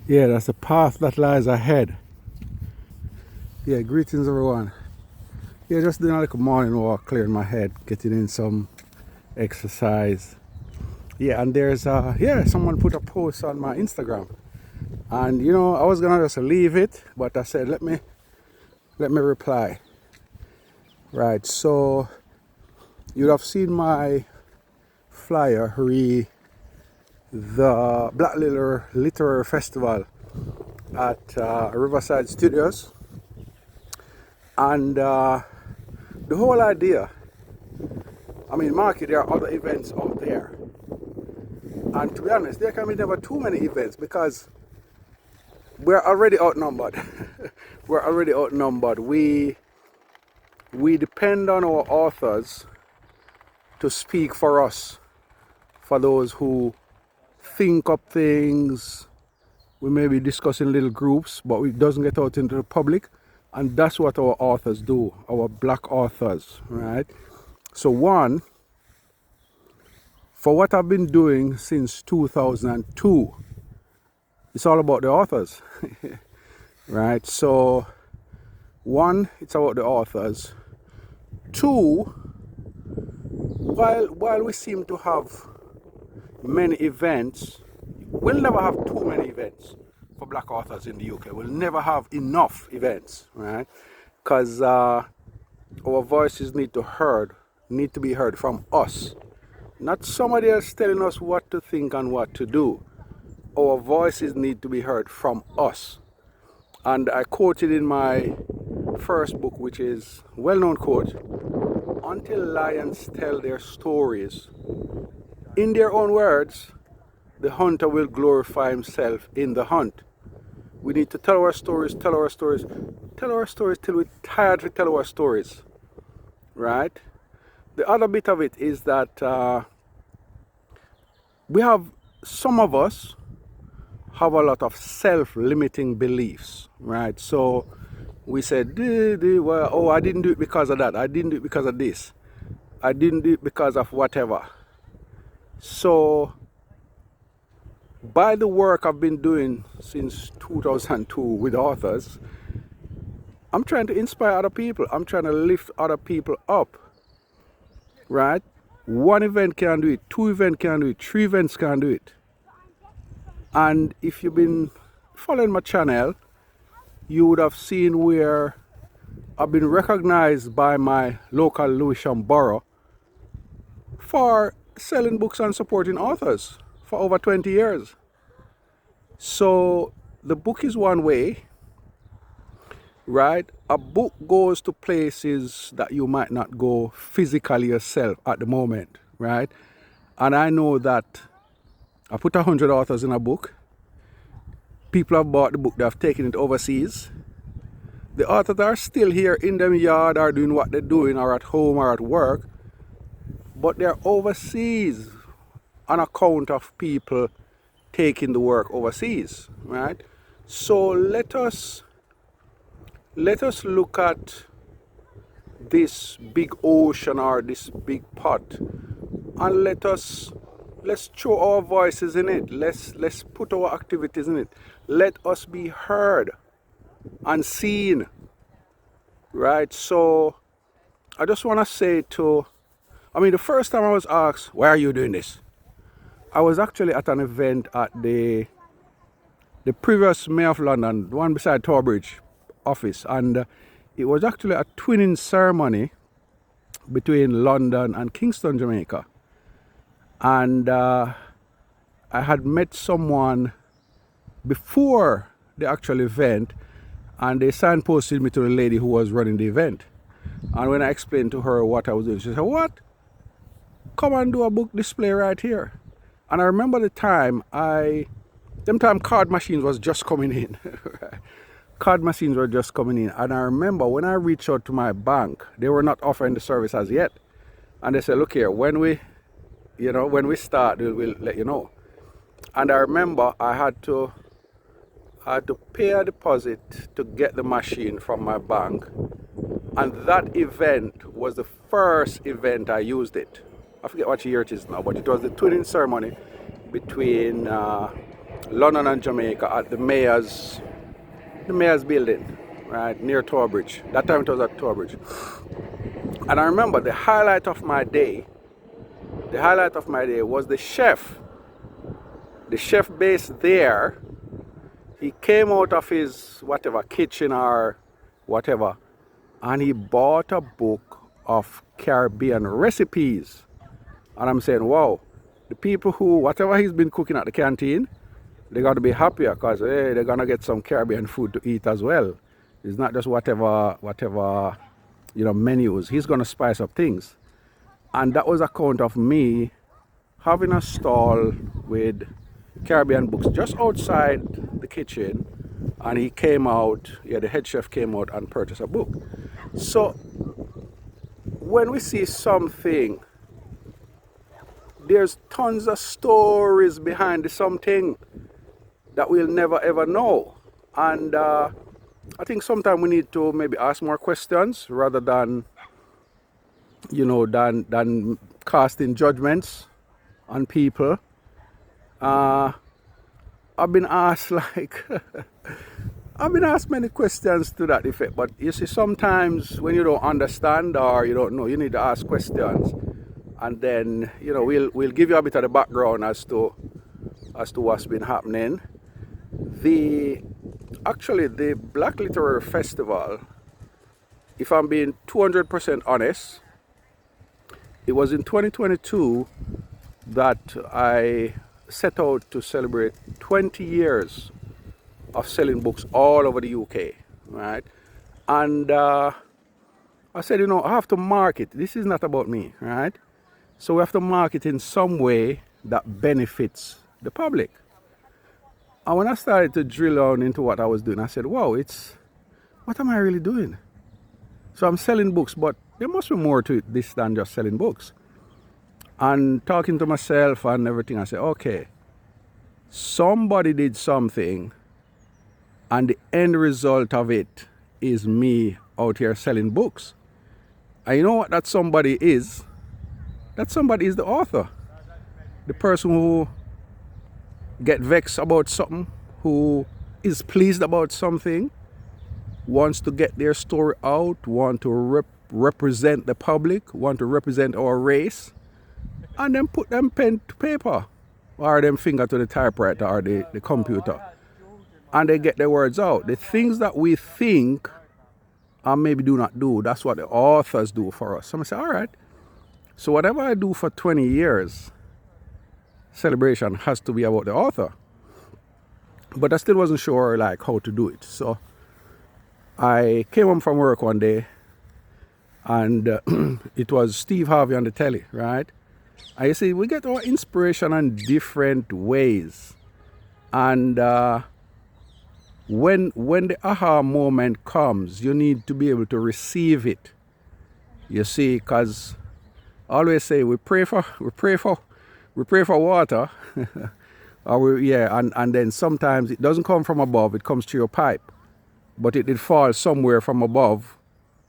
Yeah, that's the path that lies ahead. Yeah, greetings everyone. Yeah, just doing a little morning walk, clearing my head, getting in some exercise. Yeah, and there's someone put a post on my Instagram. And I was gonna just leave it, but I said let me reply. Right, so you'd have seen my flyer the Black Literary Festival at Riverside Studios. And the whole idea, market, there are other events out there. And to be honest, there can be never too many events because we're already outnumbered. We're already outnumbered. We depend on our authors to speak for us, for those who think up things. We may be discussing little groups, but it doesn't get out into the public. And that's what our authors do, our black authors, right? So one, for what I've been doing since 2002, it's all about the authors, right? So one, it's about the authors. Two, while we seem to have many events, we'll never have too many events for black authors in the UK. We'll never have enough events, right? Because our voices need to be heard from us, not somebody else telling us what to think and what to do. Our voices need to be heard from us. And I quoted in my first book, which is a well-known quote: until lions tell their stories in their own words, the hunter will glorify himself in the hunt. We need to tell our stories, tell our stories, tell our stories till we're tired to tell our stories, right? The other bit of it is that we have, some of us have a lot of self-limiting beliefs, right? So we said, well, I didn't do it because of that. I didn't do it because of this. I didn't do it because of whatever. So by the work I've been doing since 2002 with authors, I'm trying to inspire other people. I'm trying to lift other people up, right? One event can do it, two events can do it, three events can do it. And if you've been following my channel, you would have seen where I've been recognized by my local Lewisham borough for selling books and supporting authors for over 20 years. So the book is one way, right? A book goes to places that you might not go physically yourself at the moment, right? And I know that I put 100 authors in a book. People have bought the book, they have taken it overseas. The authors are still here in their yard or doing what they're doing, or at home or at work, but they're overseas on account of people taking the work overseas, right? So let us look at this big ocean or this big pot, and let's throw our voices in it. Let's put our activities in it. Let us be heard and seen, right? So I just want to say the first time I was asked, why are you doing this? I was actually at an event at the previous Mayor of London, the one beside Tower Bridge office, and it was actually a twinning ceremony between London and Kingston, Jamaica. And I had met someone before the actual event, and they signposted me to the lady who was running the event. And when I explained to her what I was doing, she said, what? Come and do a book display right here. And I remember the time card machines was just coming in. Card machines were just coming in. And I remember when I reached out to my bank, they were not offering the service as yet. And they said, look here, when we start, we'll let you know. And I remember I had to pay a deposit to get the machine from my bank. And that event was the first event I used it. I forget what year it is now, but it was the twinning ceremony between London and Jamaica at the mayor's building, right, near Tower Bridge. That time it was at Tower Bridge. And I remember the highlight of my day was the chef. The chef based there, he came out of his whatever kitchen or whatever, and he bought a book of Caribbean recipes. And I'm saying, wow, the people who, whatever he's been cooking at the canteen, they got to be happier because hey, they're going to get some Caribbean food to eat as well. It's not just whatever menus. He's going to spice up things. And that was a count of me having a stall with Caribbean books just outside the kitchen. And he came out, the head chef came out and purchased a book. So when we see something, there's tons of stories behind something that we'll never ever know. And I think sometimes we need to maybe ask more questions rather than than casting judgments on people. I've been asked I've been asked many questions to that effect, but you see, sometimes when you don't understand or you don't know, you need to ask questions, and then we'll give you a bit of the background as to what's been happening. The Black Literary Festival, if I'm being 200% honest, it was in 2022 that I set out to celebrate 20 years of selling books all over the UK, right? And I said, I have to market. This is not about me, right? So we have to market in some way that benefits the public. And when I started to drill down into what I was doing, I said, wow, what am I really doing? So I'm selling books, but there must be more to this than just selling books. And talking to myself and everything, I said, okay, somebody did something, and the end result of it is me out here selling books. And you know what that somebody is? That somebody is the author. The person who get vexed about something, who is pleased about something, wants to get their story out, want to represent the public, want to represent our race, and then put them pen to paper or them finger to the typewriter or the computer, and they get their words out. The things that we think and maybe do not do, that's what the authors do for us. So I say, all right, so whatever I do for 20 years, celebration has to be about the author. But I still wasn't sure how to do it. So I came home from work one day, and it was Steve Harvey on the telly, right? And you see, we get our inspiration in different ways. And when the aha moment comes, you need to be able to receive it. You see, because I always say we pray for water, and then sometimes it doesn't come from above, it comes through your pipe. But it did fall somewhere from above,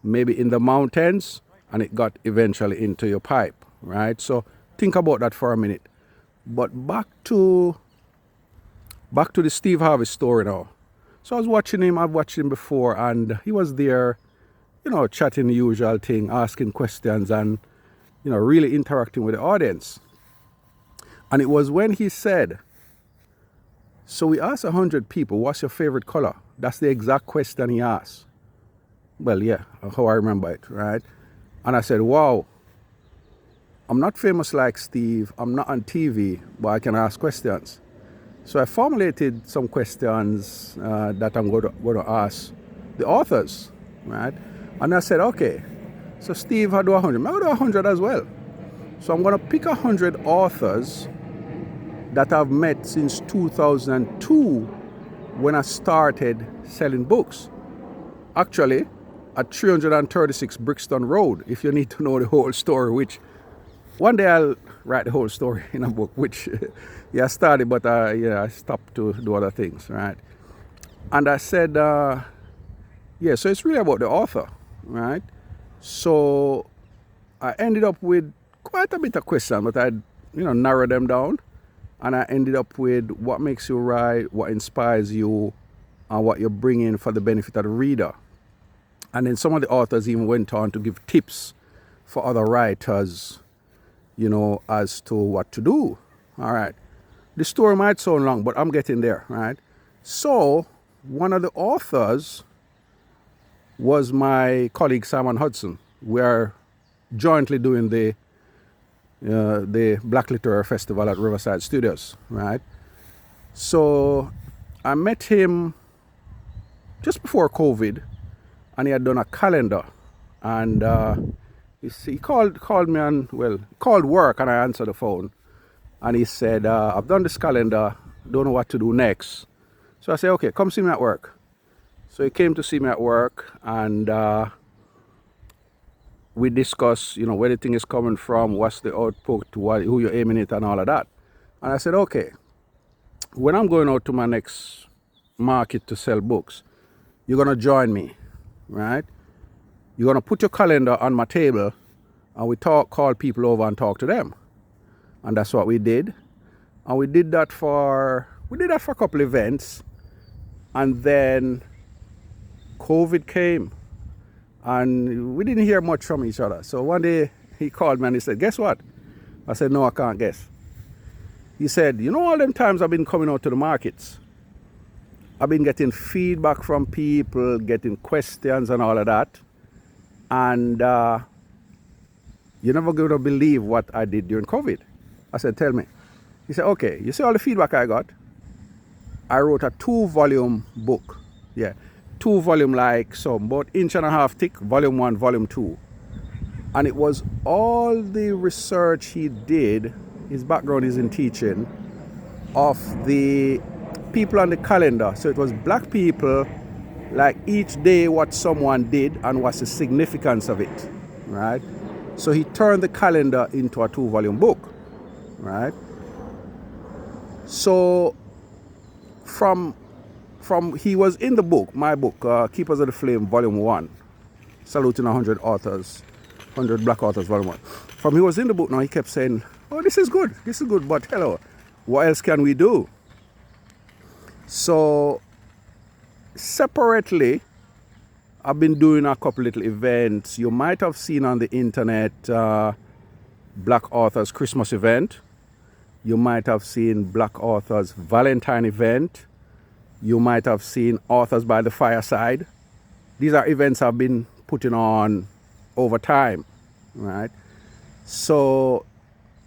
maybe in the mountains, and it got eventually into your pipe, right? So think about that for a minute. But back to the Steve Harvey story now. So I was watching him, I've watched him before, and he was there, chatting the usual thing, asking questions and, really interacting with the audience. And it was when he said, so we asked 100 people, what's your favorite color? That's the exact question he asked. Well, yeah, how I remember it, right? And I said, wow, I'm not famous like Steve, I'm not on TV, but I can ask questions. So I formulated some questions that I'm going to ask the authors, right? And I said, okay, so Steve, I do 100. I'll do 100 as well. So I'm going to pick 100 authors that I've met since 2002 when I started selling books. Actually, at 336 Brixton Road, if you need to know the whole story, which one day I'll write the whole story in a book, which I started, but I stopped to do other things, right? And I said, so it's really about the author, right? So I ended up with quite a bit of questions, but I narrowed them down. and I ended up with what makes you write, what inspires you, and what you bring in for the benefit of the reader. And then some of the authors even went on to give tips for other writers, as to what to do. All right. The story might sound long, but I'm getting there, right? So one of the authors was my colleague Simon Hudson. We're jointly doing the Black Literary Festival at Riverside Studios, right? So I met him just before COVID, and he had done a calendar, and he called me on, called work, and I answered the phone, and he said, I've done this calendar, don't know what to do next. So I said, okay, come see me at work. So he came to see me at work, and we discussed, where the thing is coming from, what's the output, who you're aiming at, and all of that. And I said, okay, when I'm going out to my next market to sell books, you're going to join me, right? You're going to put your calendar on my table, and we call people over and talk to them. And that's what we did. And we did that for a couple events. And then COVID came, and we didn't hear much from each other. So one day he called me and he said, guess what? I said, no, I can't guess. He said, all them times I've been coming out to the markets, I've been getting feedback from people, getting questions and all of that. And you're never going to believe what I did during COVID. I said, tell me. He said, okay, you see all the feedback I got? I wrote a 2-volume book. Yeah, 2-volume, like some, about 1.5 inch thick, volume 1, volume 2. And it was all the research he did, his background is in teaching, of the people on the calendar. So it was black people, like each day what someone did and what's the significance of it, right? So he turned the calendar into a 2-volume book, right? So from he was in the book, my book, Keepers of the Flame, volume 1, saluting 100 authors, 100 black authors, volume 1. From he was in the book now, he kept saying, oh, this is good, but hello, what else can we do? So separately, I've been doing a couple little events. You might have seen on the internet Black Authors Christmas event. You might have seen Black Authors Valentine event. You might have seen Authors by the Fireside. These are events I've been putting on over time, right? So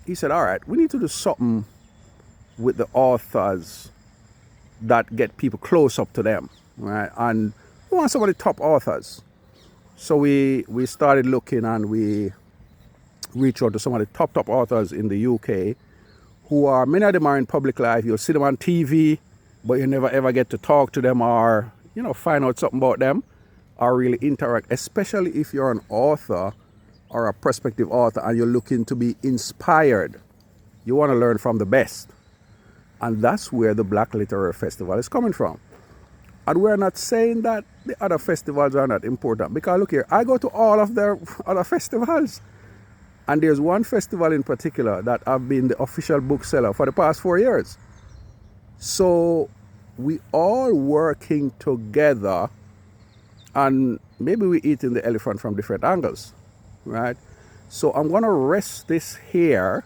he said, all right, we need to do something with the authors that get people close up to them, right? And we want some of the top authors. So we started looking, and we reached out to some of the top authors in the UK who are, many of them are in public life. You'll see them on TV, but you never ever get to talk to them or, find out something about them or really interact, especially if you're an author or a prospective author and you're looking to be inspired. You want to learn from the best. And that's where the Black Literary Festival is coming from. And we're not saying that the other festivals are not important, because look here, I go to all of their other festivals. And there's one festival in particular that I've been the official bookseller for the past 4 years. So we all working together, and maybe we eating the elephant from different angles, right? So I'm going to rest this here,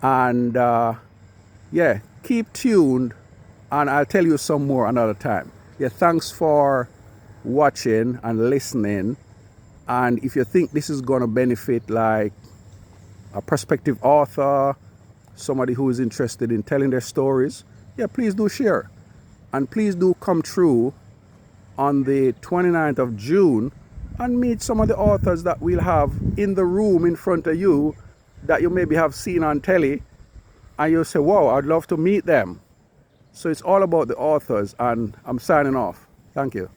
and keep tuned, and I'll tell you some more another time. Yeah, thanks for watching and listening. And if you think this is going to benefit like a prospective author, somebody who is interested in telling their stories, please do share. And please do come through on the 29th of June and meet some of the authors that we'll have in the room in front of you that you maybe have seen on telly, and you'll say, wow, I'd love to meet them. So it's all about the authors, and I'm signing off. Thank you.